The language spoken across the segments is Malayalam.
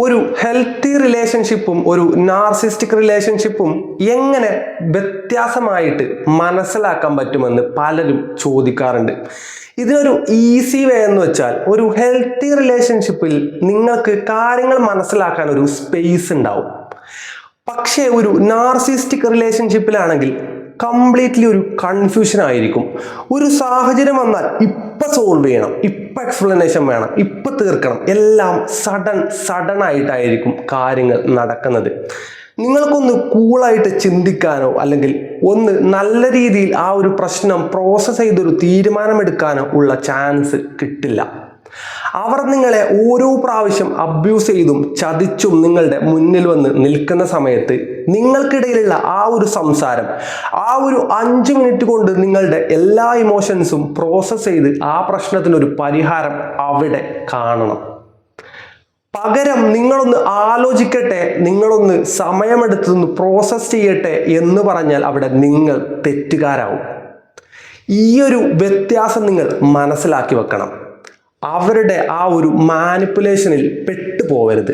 ഒരു ഹെൽത്തി റിലേഷൻഷിപ്പും ഒരു നാർസിസ്റ്റിക് റിലേഷൻഷിപ്പും എങ്ങനെ വ്യത്യാസമായിട്ട് മനസ്സിലാക്കാൻ പറ്റുമെന്ന് പലരും ചോദിക്കാറുണ്ട്. ഇതിനൊരു ഈസി വേ എന്ന് വെച്ചാൽ, ഒരു ഹെൽത്തി റിലേഷൻഷിപ്പിൽ നിങ്ങൾക്ക് കാര്യങ്ങൾ മനസ്സിലാക്കാൻ ഒരു സ്പേസ് ഉണ്ടാവും. പക്ഷേ ഒരു നാർസിസ്റ്റിക് റിലേഷൻഷിപ്പിലാണെങ്കിൽ കംപ്ലീറ്റ്ലി ഒരു കൺഫ്യൂഷൻ ആയിരിക്കും. ഒരു സാഹചര്യം വന്നാൽ ഇപ്പം സോൾവ് ചെയ്യണം, ഇപ്പം എക്സ്പ്ലനേഷൻ വേണം, ഇപ്പം തീർക്കണം, എല്ലാം സഡൻ ആയിട്ടായിരിക്കും കാര്യങ്ങൾ നടക്കുന്നത്. നിങ്ങൾക്കൊന്ന് കൂളായിട്ട് ചിന്തിക്കാനോ അല്ലെങ്കിൽ ഒന്ന് നല്ല രീതിയിൽ ആ ഒരു പ്രശ്നം പ്രോസസ്സ് ചെയ്തൊരു തീരുമാനമെടുക്കാനോ ഉള്ള ചാൻസ് കിട്ടില്ല. അവർ നിങ്ങളെ ഓരോ പ്രാവശ്യം അബ്യൂസ് ചെയ്തും ചതിച്ചും നിങ്ങളുടെ മുന്നിൽ വന്ന് നിൽക്കുന്ന സമയത്ത് നിങ്ങൾക്കിടയിലുള്ള ആ ഒരു സംസാരം, ആ ഒരു 5 മിനിറ്റ് കൊണ്ട് നിങ്ങളുടെ എല്ലാ ഇമോഷൻസും പ്രോസസ്സ് ചെയ്ത് ആ പ്രശ്നത്തിനൊരു പരിഹാരം അവിടെ കാണണം. പകരം നിങ്ങളൊന്ന് ആലോചിക്കട്ടെ, നിങ്ങളൊന്ന് സമയമെടുത്തൊന്ന് പ്രോസസ്സ് ചെയ്യട്ടെ എന്ന് പറഞ്ഞാൽ അവിടെ നിങ്ങൾ തെറ്റുകാരാവും. ഈ ഒരു വ്യത്യാസം നിങ്ങൾ മനസ്സിലാക്കി വെക്കണം. അവരുടെ ആ ഒരു മാനിപ്പുലേഷനിൽ പെട്ടുപോകരുത്.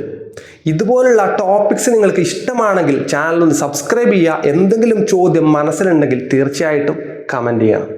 ഇതുപോലുള്ള ടോപ്പിക്സ് നിങ്ങൾക്ക് ഇഷ്ടമാണെങ്കിൽ ചാനൽ ഒന്ന് സബ്സ്ക്രൈബ് ചെയ്യുക. എന്തെങ്കിലും ചോദ്യം മനസ്സിലുണ്ടെങ്കിൽ തീർച്ചയായിട്ടും കമൻറ്റ് ചെയ്യണം.